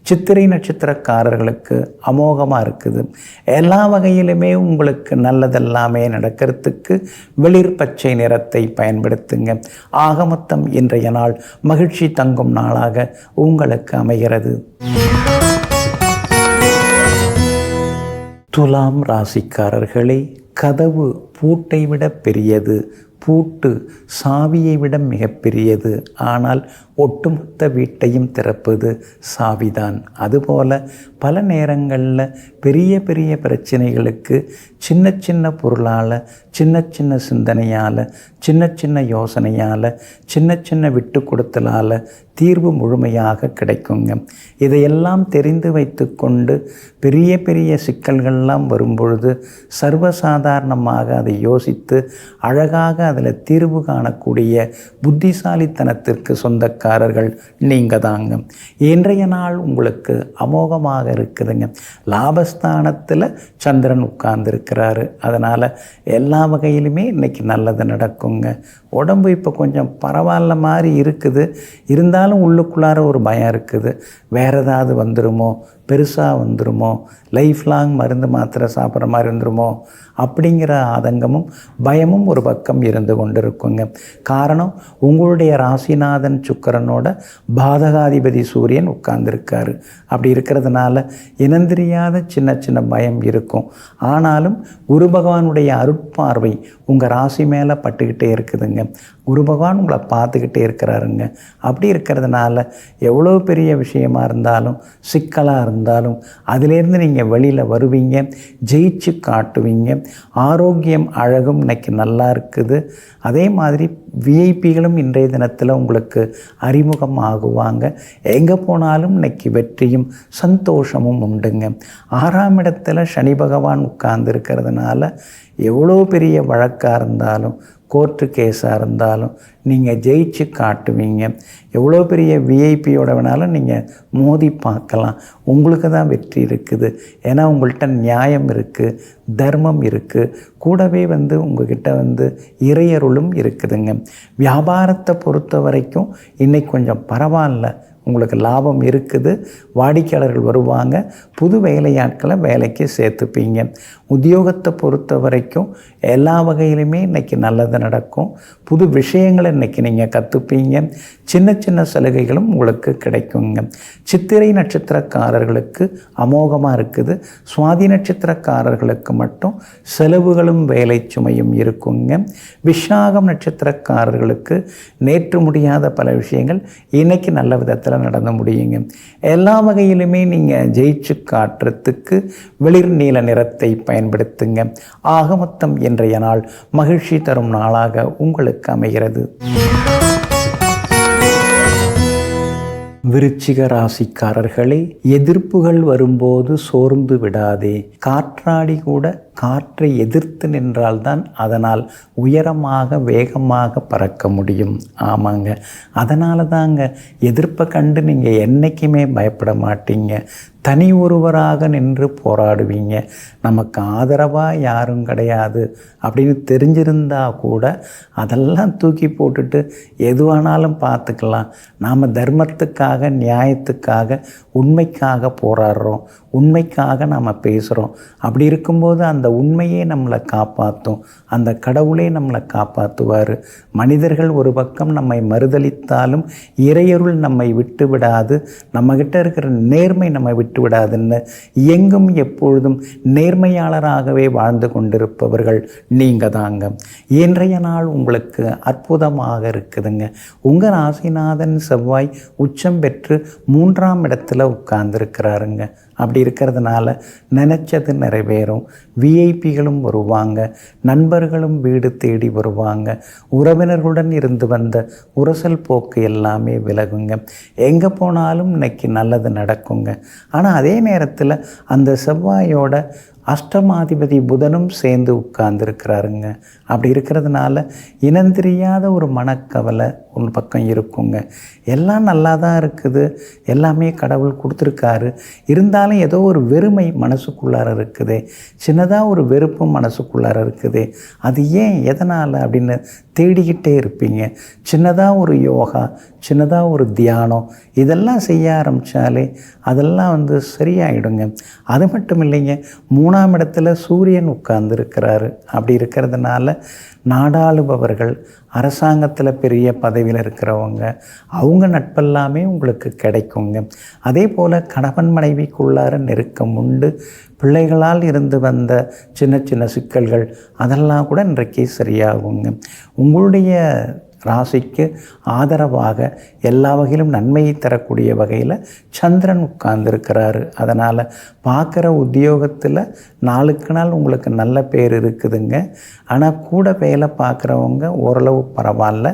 சித்திரை நட்சத்திரக்காரர்களுக்கு அமோகமாக இருக்குது. எல்லா வகையிலுமே உங்களுக்கு நல்லதெல்லாமே நடக்கிறதுக்கு வெளிர் பச்சை நிறத்தை பயன்படுத்துங்க. ஆக மொத்தம் இன்றைய நாள் மகிழ்ச்சி தங்கும் நாளாக உங்களுக்கு அமைகிறது. துலாம் ராசிக்காரர்களே, கதவு பூட்டை விட பெரியது, பூட்டு சாவியை விட மிகப்பெரியது. ஆனால் ஒட்டுமொத்த வீட்டையும் திறப்பது சாவிதான். அதுபோல் பல நேரங்களில் பெரிய பெரிய பிரச்சனைகளுக்கு சின்ன சின்ன பொருளால், சின்ன சின்ன சிந்தனையால், சின்ன சின்ன யோசனையால், சின்ன சின்ன விட்டு கொடுத்தலால் தீர்வு முழுமையாக கிடைக்குங்க. இதையெல்லாம் தெரிந்து வைத்து கொண்டு பெரிய பெரிய சிக்கல்கள்லாம் வரும்பொழுது சர்வசாதாரணமாக அதை யோசித்து அழகாக அதில் தீர்வு காணக்கூடிய புத்திசாலித்தனத்திற்கு சொந்தக்காரர்கள் நீங்கள் தாங்க. இன்றைய நாள் உங்களுக்கு அமோகமாக இருக்குதுங்க. லாபஸ்தானத்தில் சந்திரன் உட்கார்ந்துருக்கிறாரு. அதனால் எல்லா வகையிலுமே இன்றைக்கி நல்லது நடக்குங்க. உடம்பு இப்போ கொஞ்சம் பரவாயில்ல மாதிரி இருக்குது. இருந்தாலும் உள்ளுக்குள்ளார ஒரு பயம் இருக்குது. வேறு ஏதாவது வந்துடுமோ, பெருசாக வந்துடுமோ, லைஃப் லாங் மருந்து மாத்திரை சாப்பிட்ற மாதிரி வந்துடுமோ அப்படிங்கிற ஆதங்கமும் பயமும் ஒரு பக்கம் இருந்து கொண்டு இருக்குங்க. காரணம், உங்களுடைய ராசிநாதன் சுக்கிரனோட பாதகாதிபதி சூரியன் உட்கார்ந்துருக்காரு. அப்படி இருக்கிறதுனால இனந்தெரியாத சின்ன சின்ன பயம் இருக்கும். ஆனாலும் குரு பகவானுடைய அருட்பார்வை உங்கள் ராசி மேலே பட்டுக்கிட்டே இருக்குதுங்க. குரு பகவான் உங்களை பார்த்துக்கிட்டே இருக்கிறாருங்க. அப்படி இருக்கிறதுனால எவ்வளோ பெரிய விஷயமா இருந்தாலும், சிக்கலாக இருந்தாலும் அதிலேருந்து நீங்கள் வெளியில் வருவீங்க, ஜெயிச்சு காட்டுவீங்க. ஆரோக்கியம் அழகும் இன்னைக்கு நல்லா இருக்குது. அதே மாதிரி விஐபிகளும் இன்றைய தினத்தில் உங்களுக்கு அறிமுகம் ஆகுவாங்க. எங்கே போனாலும் இன்னைக்கு வெற்றியும் சந்தோஷமும் உண்டுங்க. 6ஆம் இடத்துல சனி பகவான் உட்கார்ந்து இருக்கிறதுனால எவ்வளோ பெரிய வழக்காக இருந்தாலும், கோர்ட்டு கேஸாக இருந்தாலும் நீங்கள் ஜெயிச்சு காட்டுவீங்க. எவ்வளோ பெரிய விஐபியோட வேணாலும் நீங்கள் மோதி பார்க்கலாம். உங்களுக்கு தான் வெற்றி இருக்குது. ஏன்னா உங்கள்கிட்ட நியாயம் இருக்குது, தர்மம் இருக்குது, கூடவே உங்ககிட்ட இறையருளும் இருக்குதுங்க. வியாபாரத்தை பொறுத்த வரைக்கும் இன்றைக்கி கொஞ்சம் பரவாயில்ல, உங்களுக்கு லாபம் இருக்குது. வாடிக்கையாளர்கள் வருவாங்க. புது வேலையாட்களை வேலைக்கு சேர்த்துப்பீங்க. உத்தியோகத்தை பொறுத்த வரைக்கும் எல்லா வகையிலுமே இன்றைக்கி நல்லது நடக்கும். புது விஷயங்களை இன்றைக்கி நீங்கள் கற்றுப்பீங்க. சின்ன சின்ன சலுகைகளும் உங்களுக்கு கிடைக்குங்க. சித்திரை நட்சத்திரக்காரர்களுக்கு அமோகமாக இருக்குது. சுவாதி நட்சத்திரக்காரர்களுக்கு மட்டும் செலவுகளும் வேலை சுமையும் இருக்குங்க. விசாகம் நட்சத்திரக்காரர்களுக்கு நேற்று முடியாத பல விஷயங்கள் இன்றைக்கி நல்ல விதத்தில் நடந்து முடியுங்க. எல்லா வகையிலுமே நீங்கள் ஜெயிச்சு காட்டுறதுக்கு வெளிர் நீல நிறத்தை பயன்படுத்துங்க. ஆக மொத்தம் இன்றைய நாள் மகிழ்ச்சி தரும் நாளாக உங்களுக்கு அமைகிறது. விருச்சிக ராசிக்காரர்களே, எதிர்ப்புகள் வரும்போது சோர்ந்து விடாதே. காற்றாடி கூட காற்றை எதிர்த்து நின்றால்தான் அதனால் உயரமாக வேகமாக பறக்க முடியும். ஆமாங்க, அதனால தாங்க எதிர்ப்பை கண்டு நீங்கள் என்றைக்குமே பயப்பட மாட்டீங்க. தனி ஒருவராக நின்று போராடுவீங்க. நமக்கு ஆதரவாக யாரும் கிடையாது அப்படின்னு தெரிஞ்சிருந்தால் கூட அதெல்லாம் தூக்கி போட்டுட்டு எதுவானாலும் பார்த்துக்கலாம். நாம் தர்மத்துக்காக, நியாயத்துக்காக, உண்மைக்காக போராடுறோம். உண்மைக்காக நாம் பேசுகிறோம். அப்படி இருக்கும்போது அந்த உண்மையே நம்மளை காப்பாற்றும். அந்த கடவுளே நம்மளை காப்பாற்றுவார். மனிதர்கள் ஒரு பக்கம் நம்மை மறுதளித்தாலும் இறையருள் நம்மை விட்டு விடாது. நம்மகிட்ட இருக்கிற நேர்மை நம்மை விட்டு விடாதுன்னு எங்கும் எப்பொழுதும் நேர்மையாளராகவே வாழ்ந்து கொண்டிருப்பவர்கள் நீங்கள் தாங்க. இன்றைய நாள் உங்களுக்கு அற்புதமாக இருக்குதுங்க. உங்கள் ராசிநாதன் செவ்வாய் உச்சம் பெற்று 3ஆம் இடத்துல உட்கார்ந்துருக்கிறாருங்க. அப்படி இருக்கிறதுனால நினச்சது நிறைவேறும். விஐபிகளும் வருவாங்க, நண்பர்களும் வீடு தேடி வருவாங்க. உறவினர்களுடன் இருந்து வந்த உரசல் போக்கு எல்லாமே விலகுங்க. எங்கே போனாலும் இன்னைக்கு நல்லது நடக்குங்க. ஆனால் அதே நேரத்தில் அந்த செவ்வாயோட அஷ்டமாதிபதி புதனும் சேர்ந்து உட்கார்ந்துருக்கிறாருங்க. அப்படி இருக்கிறதுனால இனந்தெரியாத ஒரு மனக்கவலை ஒரு பக்கம் இருக்குங்க. எல்லாம் நல்லா தான் இருக்குது, எல்லாமே கடவுள் கொடுத்துருக்காரு. இருந்தாலும் ஏதோ ஒரு வெறுமை மனசுக்குள்ளார இருக்குது. சின்னதாக ஒரு வெறுப்பும் மனசுக்குள்ளார இருக்குது. அது ஏன், எதனால் அப்படின்னு தேடிக்கிட்டே இருப்பீங்க. சின்னதாக ஒரு யோகா, சின்னதாக ஒரு தியானம் இதெல்லாம் செய்ய ஆரம்பித்தாலே அதெல்லாம் சரியாயிடுங்க. அது மட்டும் இல்லைங்க, 3ஆம் இடத்துல சூரியன் உட்கார்ந்துருக்கிறாரு. அப்படி இருக்கிறதுனால நாடாளுபவர்கள், அரசாங்கத்தில் பெரிய பதவியில் இருக்கிறவங்க, அவங்க நட்பெல்லாமே உங்களுக்கு கிடைக்குங்க. அதே போல் கணவன் மனைவிக்குள்ளார நெருக்கம் உண்டு. பிள்ளைகளால் இருந்து வந்த சின்ன சின்ன சிக்கல்கள் அதெல்லாம் கூட இன்றைக்கு சரியாகுங்க. உங்களுடைய ராசிக்கு ஆதரவாக எல்லா வகையிலும் நன்மையை தரக்கூடிய வகையில் சந்திரன் உட்கார்ந்துருக்கிறாரு. அதனால் பார்க்குற உத்தியோகத்தில் நாளுக்கு நாள் உங்களுக்கு நல்ல பேர் இருக்குதுங்க. ஆனால் கூட வேலை பார்க்குறவங்க ஓரளவு பரவாயில்ல.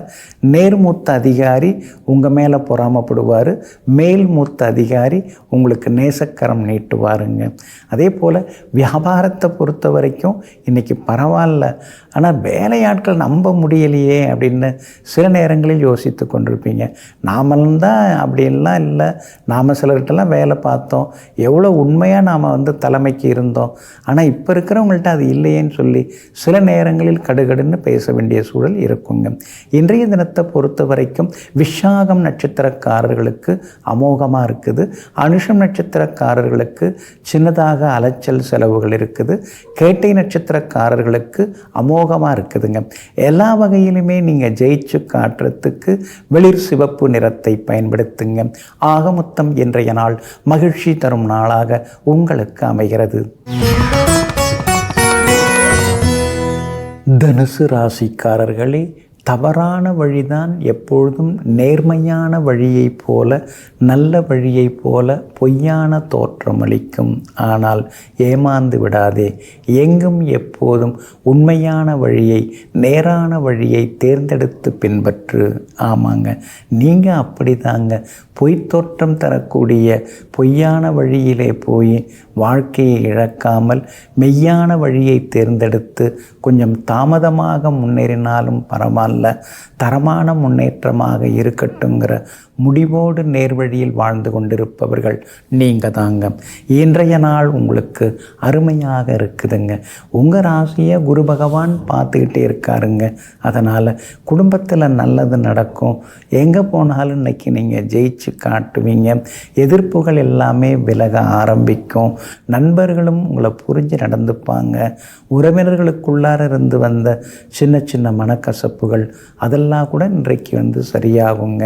நேர்மூத்த அதிகாரி உங்கள் மேலே பொறாமப்படுவார். மேல்மூத்த அதிகாரி உங்களுக்கு நேசக்கரம் நீட்டுவாருங்க. அதே போல் வியாபாரத்தை பொறுத்த வரைக்கும் இன்றைக்கி பரவாயில்ல. ஆனால் வேலையாட்கள் நம்ப முடியலையே அப்படின்னு சில நேரங்களில் யோசித்து கொண்டிருப்பீங்க. நாமெல்லாம் தான் அப்படின்லாம் இல்லை, நாம் சிலர்கிட்டலாம் வேலை பார்த்தோம், எவ்வளோ உண்மையாக நாம் தலைமைக்கு இருந்தோம், ஆனால் இப்போ இருக்கிறவங்கள்ட்ட அது இல்லையேன்னு சொல்லி சில நேரங்களில் கடுகடுன்னு பேச வேண்டிய சூழல் இருக்குங்க. இன்றைய தினத்தை பொறுத்த வரைக்கும் விஷாகம் நட்சத்திரக்காரர்களுக்கு அமோகமாக இருக்குது. அனுஷம் நட்சத்திரக்காரர்களுக்கு சின்னதாக அலைச்சல் செலவுகள் இருக்குது. கேட்டை நட்சத்திரக்காரர்களுக்கு அமோகமாக இருக்குதுங்க. எல்லா வகையிலுமே நீங்கள் ஜெயிச்சு காட்டுறதுக்கு வெளிர் சிவப்பு நிறத்தை பயன்படுத்துங்க. ஆக மொத்தம் இன்றைய நாள் மகிழ்ச்சி தரும் நாளாக உங்களுக்கு அமைகிறது. தனுசு ராசிக்காரர்களே, தவறான வழிதான் எப்பொழுதும் நேர்மையான வழியைப் போல, நல்ல வழியைப் போல பொய்யான தோற்றமளிக்கும். ஆனால் ஏமாந்து விடாதே. எங்கும் எப்போதும் உண்மையான வழியை, நேரான வழியை தேர்ந்தெடுத்து பின்பற்று. ஆமாங்க, நீங்கள் அப்படி தாங்க. பொய்த்தோற்றம் தரக்கூடிய பொய்யான வழியிலே போய் வாழ்க்கையை இழக்காமல் மெய்யான வழியை தேர்ந்தெடுத்து கொஞ்சம் தாமதமாக முன்னேறினாலும் பரவாயில்ல, தரமான முன்னேற்றமாக இருக்கட்டுங்கிற முடிவோடு நேர்வழியில் வாழ்ந்து கொண்டிருப்பவர்கள் நீங்கள் தாங்க. இன்றைய நாள் உங்களுக்கு அருமையாக இருக்குதுங்க. உங்கள் ராசியை குரு பகவான் பார்த்துக்கிட்டே இருக்காருங்க. அதனால் குடும்பத்தில் நல்லது நடக்கும். எங்கே போனாலும் இன்றைக்கி நீங்கள் ஜெயிச்சு காட்டுவீங்க. எதிர்ப்புகள் எல்லாமே விலக ஆரம்பிக்கும். நண்பர்களும் உங்களை புரிஞ்சு நடந்துப்பாங்க. உறவினர்களுக்குள்ளார இருந்து வந்த சின்ன சின்ன மனக்கசப்புகள் அதெல்லாம் கூட இன்றைக்கு சரியாகுங்க.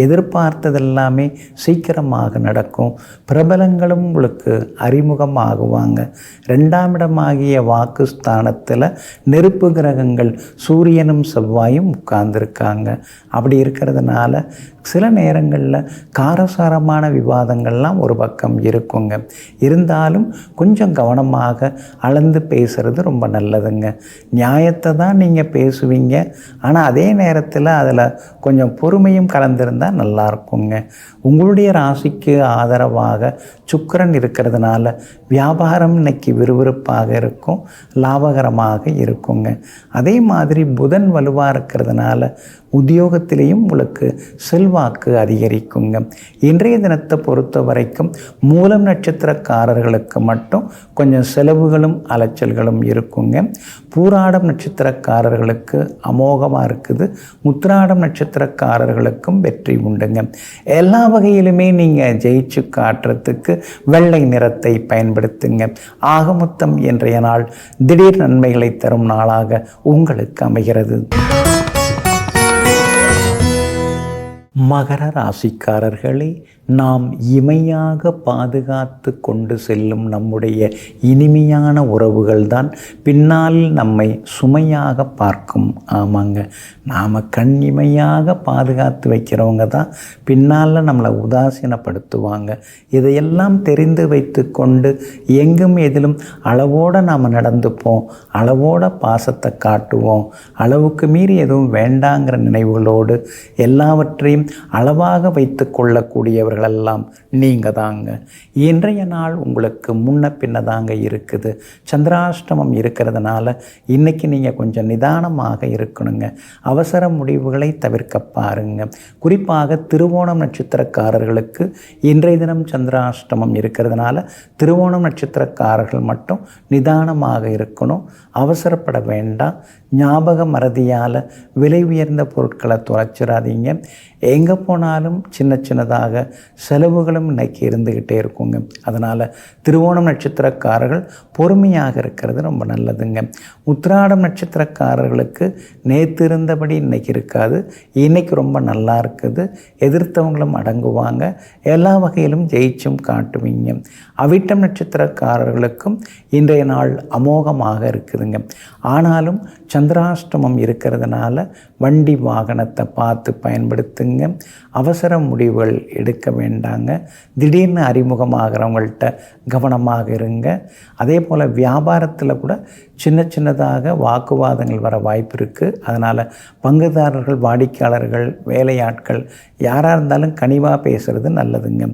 எதிர்பார்த்ததெல்லாமே சீக்கிரமாக நடக்கும். பிரபலங்களும் உங்களுக்கு அறிமுகமாகுவாங்க. 2ஆம் இடமாகிய வாக்குஸ்தானத்தில் நெருப்பு கிரகங்கள் சூரியனும் செவ்வாயும் உட்கார்ந்துருக்காங்க. அப்படி இருக்கிறதுனால சில நேரங்களில் காரசாரமான விவாதங்கள்லாம் ஒரு பக்கம் இருக்குங்க. இருந்தாலும் கொஞ்சம் கவனமாக அளந்து பேசுகிறது ரொம்ப நல்லதுங்க. நியாயத்தை தான் நீங்கள் பேசுவீங்க, ஆனால் அதே நேரத்தில் அதில் கொஞ்சம் பொறுமையும் கலந்திருந்தால் நல்லா இருக்குங்க. உங்களுடைய ராசிக்கு ஆதரவாக சுக்கிரன் இருக்கிறதுனால வியாபாரம் இன்னைக்கு விறுவிறுப்பாக இருக்கும், லாபகரமாக இருக்குங்க. அதே மாதிரி புதன் வலுவாக இருக்கிறதுனால உத்தியோகத்திலேயும் உங்களுக்கு செல்வாக்கு அதிகரிக்குங்க. இன்றைய தினத்தை பொறுத்த வரைக்கும் மூலம் நட்சத்திரக்காரர்களுக்கு மட்டும் கொஞ்சம் செலவுகளும் அலைச்சல்களும் இருக்குங்க. பூராடம் நட்சத்திரக்காரர்களுக்கு அமோகமாக இருக்குது. உத்திராடம் நட்சத்திரக்காரர்களுக்கும் வெற்றி உண்டுங்க. எல்லா வகையிலுமே நீங்கள் ஜெயிச்சு காட்டுறதுக்கு வெள்ளை நிறத்தை பயன்படுத்துங்க. ஆக மொத்தம் இன்றைய நாள் திடீர் நன்மைகளை தரும் நாளாக உங்களுக்கு அமைகிறது. மகர ராசிக்காரர்களே, நாம் இமையாக பாதுகாத்து கொண்டு செல்லும் நம்முடைய இனிமையான உறவுகள் தான் பின்னால் நம்மை சுமையாக பார்க்கும். ஆமாங்க, நாம் கண் இமையாக பாதுகாத்து வைக்கிறவங்க தான் பின்னால் நம்மளை உதாசீனப்படுத்துவாங்க. இதையெல்லாம் தெரிந்து வைத்து கொண்டு எங்கும் எதிலும் அளவோடு நாம் நடந்துப்போம், அளவோட பாசத்தை காட்டுவோம். அளவுக்கு மீறி எதுவும் வேண்டாங்கிற நினைவுகளோடு எல்லாவற்றையும் அளவாக வைத்து கொள்ளக்கூடியவர்கள் எல்லாம் நீங்கள் தாங்க. இன்றைய நாள் உங்களுக்கு முன்ன பின்னதாங்க இருக்குது. சந்திராஷ்டமம் இருக்கிறதுனால இன்றைக்கி நீங்கள் கொஞ்சம் நிதானமாக இருக்கணுங்க. அவசர முடிவுகளை தவிர்க்க பாருங்க. குறிப்பாக திருவோணம் நட்சத்திரக்காரர்களுக்கு இன்றைய தினம் சந்திராஷ்டமம் இருக்கிறதுனால திருவோணம் நட்சத்திரக்காரர்கள் மட்டும் நிதானமாக இருக்கணும். அவசரப்பட வேண்டாம். ஞாபக மறதியால் விலை உயர்ந்த பொருட்களை தொலைச்சிடாதீங்க. எங்கே போனாலும் சின்ன சின்னதாக செலவுகளும் இன்னைக்கு இருந்துக்கிட்டே இருக்குங்க. அதனால் திருவோணம் நட்சத்திரக்காரர்கள் பொறுமையாக இருக்கிறது ரொம்ப நல்லதுங்க. உத்திராடம் நட்சத்திரக்காரர்களுக்கு நேற்று இருந்தபடி இன்றைக்கி இருக்காது, இன்றைக்கி ரொம்ப நல்லா இருக்குது. எதிர்த்தவங்களும் அடங்குவாங்க, எல்லா வகையிலும் ஜெயிச்சும் காட்டுவீங்க. அவிட்டம் நட்சத்திரக்காரர்களுக்கும் இன்றைய நாள் அமோகமாக இருக்குதுங்க. ஆனாலும் சந்திராஷ்டமம் இருக்கிறதுனால வண்டி வாகனத்தை பார்த்து பயன்படுத்துங்க. அவசர முடிவுகள் எடுக்க வேண்டாங்க. திடீர்னு அறிமுகமாகிறவங்கள்ட்ட கவனமாக இருங்க. அதே போல் வியாபாரத்தில் கூட சின்ன சின்னதாக வாக்குவாதங்கள் வர வாய்ப்பு இருக்குது. அதனால் பங்குதாரர்கள், வாடிக்கையாளர்கள், வேலையாட்கள் யாராக இருந்தாலும் கனிவாக பேசுகிறது நல்லதுங்க.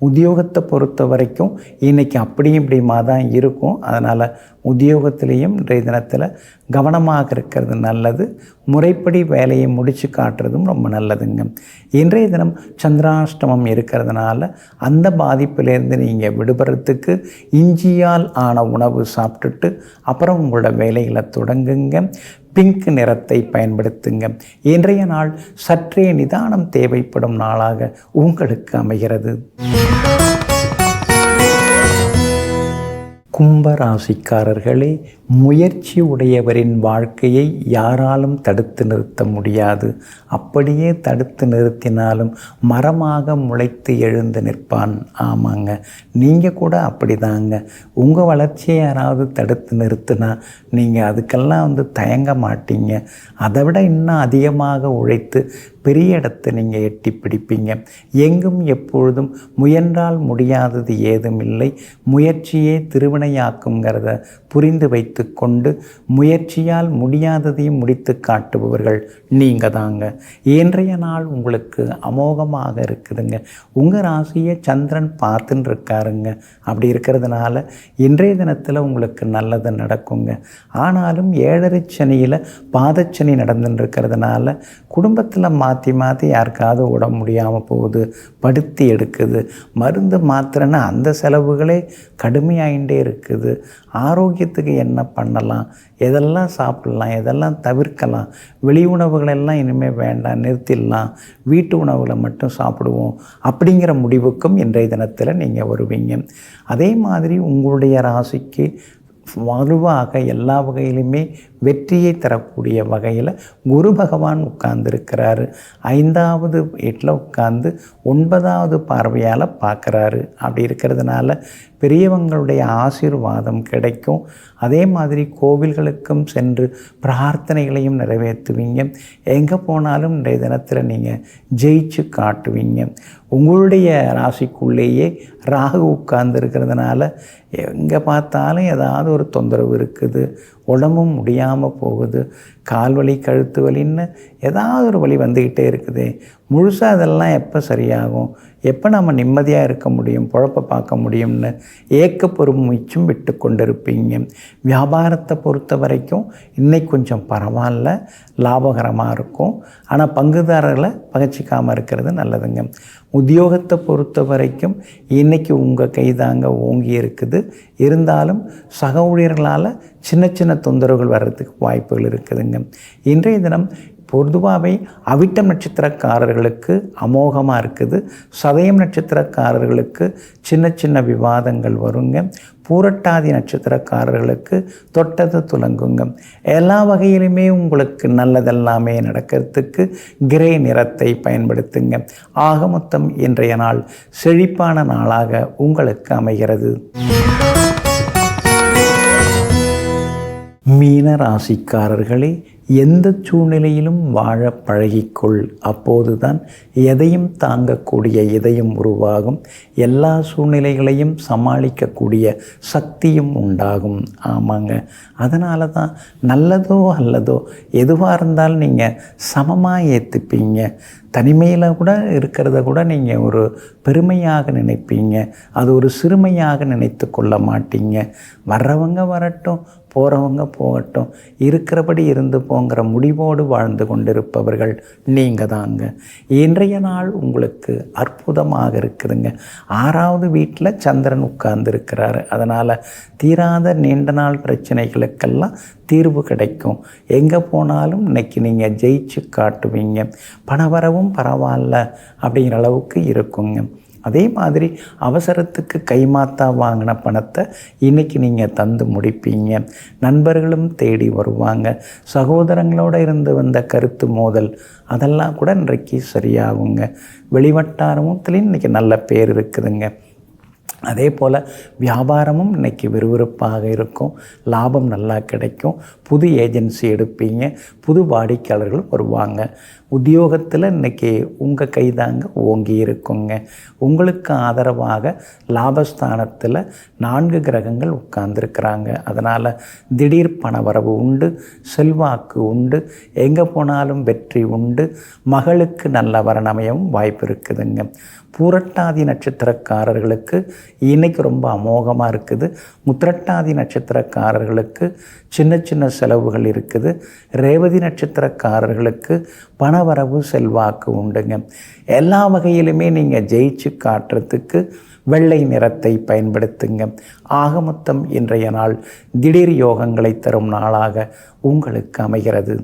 உத்தியோகத்தை பொறுத்த வரைக்கும் இன்றைக்கி அப்படியும் இப்படியுமா தான் இருக்கும். அதனால் உத்தியோகத்திலையும் இன்றைய தினத்தில் கவனமாக இருக்கிறது நல்லது. முறைப்படி வேலையை முடித்து காட்டுறதும் ரொம்ப நல்லதுங்க. இன்றைய தினம் சந்திராஷ்டமம் இருக்கிறதுனால அந்த பாதிப்பிலேருந்து நீங்கள் விடுபடுறதுக்கு இஞ்சியால் ஆன உணவு சாப்பிட்டுட்டு அப்புறம் உங்களோட வேலைகளை தொடங்குங்க. பிங்க் நிறத்தை பயன்படுத்துங்க. இன்றைய நாள் சற்றே நிதானம் தேவைப்படும் நாளாக உங்களுக்கு அமைகிறது. கும்பராசிக்காரர்களே, முயற்சி உடையவரின் வாழ்க்கையை யாராலும் தடுத்து நிறுத்த முடியாது. அப்படியே தடுத்து நிறுத்தினாலும் மரமாக முளைத்து எழுந்து நிற்பான். ஆமாங்க, நீங்கள் கூட அப்படிதாங்க. உங்கள் வளர்ச்சியை யாராவது தடுத்து நிறுத்தினா நீங்கள் அதுக்கெல்லாம் தயங்க மாட்டீங்க. அதை விட இன்னும் அதிகமாக உழைத்து பெரிய இடத்தை நீங்கள் எட்டி பிடிப்பீங்க. எங்கும் எப்பொழுதும் முயன்றால் முடியாதது ஏதும் இல்லை, முயற்சியே திருவினையாக்குங்கிறத புரிந்து வைத்து கொண்டு முயற்சியால் முடியாததையும் முடித்து காட்டுபவர்கள் நீங்கள் தாங்க. இன்றைய நாள் உங்களுக்கு அமோகமாக இருக்குதுங்க. உங்கள் ராசியை சந்திரன் பார்த்துன்னு இருக்காருங்க. அப்படி இருக்கிறதுனால இன்றைய தினத்தில் உங்களுக்கு நல்லது நடக்குங்க. ஆனாலும் 7.5 சனியில் பாதச்சனி நடந்துன்னு இருக்கிறதுனால குடும்பத்தில் மாற்றி மாற்றி யாருக்காவது உடம்பு முடியாமல் போகுது, படுத்தி எடுக்குது. மருந்து மாத்திரைன்னா அந்த செலவுகளே கடுமையாகிட்டே இருக்குது. ஆரோக்கியத்துக்கு என்ன பண்ணலாம், எதெல்லாம் சாப்பிடலாம், எதெல்லாம் தவிர்க்கலாம், வெளி உணவுகளெல்லாம் இனிமேல் வேண்டாம், நிறுத்திடலாம், வீட்டு உணவுகளை மட்டும் சாப்பிடுவோம் அப்படிங்கிற முடிவுக்கும் இன்றைய தினத்தில் நீங்கள் வருவீங்க. அதே மாதிரி உங்களுடைய ராசிக்கு வலுவாக எல்லா வகையிலுமே வெற்றியை தரக்கூடிய வகையில் குரு பகவான் உட்கார்ந்துருக்கிறாரு. 5வது வீட்டில் உட்கார்ந்து 9வது பார்வையால் பார்க்குறாரு. அப்படி இருக்கிறதுனால பெரியவங்களுடைய ஆசீர்வாதம் கிடைக்கும். அதே மாதிரி கோவில்களுக்கும் சென்று பிரார்த்தனைகளையும் நிறைவேற்றுவீங்க. எங்கே போனாலும் இன்றைய தினத்தில் நீங்கள் ஜெயிச்சு காட்டுவீங்க. உங்களுடைய ராசிக்குள்ளேயே ராகு உட்கார்ந்து இருக்கிறதுனால எங்கே பார்த்தாலும் ஏதாவது ஒரு தொந்தரவு இருக்குது, உடம்பும் முடியாமல் போகுது, கால் வலி, கழுத்து வலின்னு ஏதாவது ஒரு வலி வந்துக்கிட்டே இருக்குது. முழுசாக அதெல்லாம் எப்போ சரியாகும், எப்போ நம்ம நிம்மதியாக இருக்க முடியும், பொழப்பை பார்க்க முடியும்னு ஏக்கப்பொறுமைச்சும் விட்டு கொண்டிருப்பீங்க. வியாபாரத்தை பொறுத்த வரைக்கும் இன்றைக்கி கொஞ்சம் பரவாயில்ல, லாபகரமாக இருக்கும். ஆனால் பங்குதாரர்களை பகச்சிக்காமல் இருக்கிறது நல்லதுங்க. உத்தியோகத்தை பொறுத்த வரைக்கும் இன்றைக்கி உங்கள் கைதாங்க ஓங்கி இருக்குது. இருந்தாலும் சக ஊழியர்களால் சின்ன சின்ன தொந்தரவுகள் வர்றதுக்கு வாய்ப்புகள் இருக்குதுங்க. இன்றைய தினம் பொதுவாகவே அவிட்டம் நட்சத்திரக்காரர்களுக்கு அமோகமாக இருக்குது. சதயம் நட்சத்திரக்காரர்களுக்கு சின்ன சின்ன விவாதங்கள் வருங்க. பூரட்டாதி நட்சத்திரக்காரர்களுக்கு தொட்டது துலங்குங்க. எல்லா வகையிலுமே உங்களுக்கு நல்லதெல்லாமே நடக்கிறதுக்கு கிரே நிறத்தை பயன்படுத்துங்க. ஆக மொத்தம் இன்றைய நாள் செழிப்பான நாளாக உங்களுக்கு அமைகிறது. மீன ராசிக்காரர்களே, எந்த சூழ்நிலையிலும் வாழ பழகிக்கொள். அப்போதுதான் எதையும் தாங்கக்கூடிய இதயம் உருவாகும். எல்லா சூழ்நிலைகளையும் சமாளிக்கக்கூடிய சக்தியும் உண்டாகும். ஆமாங்க, அதனால தான் நல்லதோ அல்லதோ எதுவாக இருந்தாலும் நீங்கள் சமமாக ஏற்றுப்பீங்க. தனிமையில் கூட இருக்கிறத கூட நீங்கள் ஒரு பெருமையாக நினைப்பீங்க. அது ஒரு சிறுமையாக நினைத்து கொள்ள மாட்டீங்க. வர்றவங்க வரட்டும், போகிறவங்க போகட்டும், இருக்கிறபடி இருந்து போங்கிற முடிவோடு வாழ்ந்து கொண்டிருப்பவர்கள் நீங்கள் தாங்க. இன்றைய நாள் உங்களுக்கு அற்புதமாக இருக்குதுங்க. 6வது வீட்டில் சந்திரன் உட்கார்ந்துருக்கிறாரு. அதனால் தீராத நீண்ட நாள் பிரச்சனைகளுக்கெல்லாம் தீர்வு கிடைக்கும். எங்கே போனாலும் இன்றைக்கி நீங்கள் ஜெயிச்சு காட்டுவீங்க. பணவரவும் இருந்தாலும் பரவாயில்ல அப்படிங்கிற அளவுக்கு இருக்குங்க. அதே மாதிரி அவசரத்துக்கு கைமாத்தா வாங்கின பணத்தை இன்றைக்கி நீங்கள் தந்து முடிப்பீங்க. நண்பர்களும் தேடி வருவாங்க. சகோதரங்களோடு இருந்து வந்த கருத்து மோதல் அதெல்லாம் கூட இன்றைக்கு சரியாகுங்க. வெளிவட்டாரத்துலேயும் இன்றைக்கி நல்ல பேர் இருக்குதுங்க. அதே போல் வியாபாரமும் இன்றைக்கி விறுவிறுப்பாக இருக்கும். லாபம் நல்லா கிடைக்கும். புது ஏஜென்சி எடுப்பீங்க. புது வாடிக்கையாளர்கள் வருவாங்க. உத்தியோகத்தில் இன்றைக்கி உங்கள் கைதாங்க ஓங்கி இருக்குங்க. உங்களுக்கு ஆதரவாக லாபஸ்தானத்தில் 4 கிரகங்கள் உட்கார்ந்துருக்கிறாங்க. அதனால் திடீர் பணவரவு உண்டு, செல்வாக்கு உண்டு, எங்கே போனாலும் வெற்றி உண்டு. மகளுக்கு நல்ல வரணமையவும் வாய்ப்பு இருக்குதுங்க. பூரட்டாதி நட்சத்திரக்காரர்களுக்கு இன்றைக்கி ரொம்ப அமோகமாக இருக்குது. உத்திரட்டாதி நட்சத்திரக்காரர்களுக்கு சின்ன சின்ன செலவுகள் இருக்குது. ரேவதி நட்சத்திரக்காரர்களுக்கு பணவரவு செல்வாக்கு உண்டுங்க. எல்லா வகையிலுமே நீங்கள் ஜெயிச்சு காட்டுறதுக்கு வெள்ளை நிறத்தை பயன்படுத்துங்க. ஆக மொத்தம் இன்றைய நாள் திடீர் யோகங்களை தரும் நாளாக உங்களுக்கு அமைகிறது.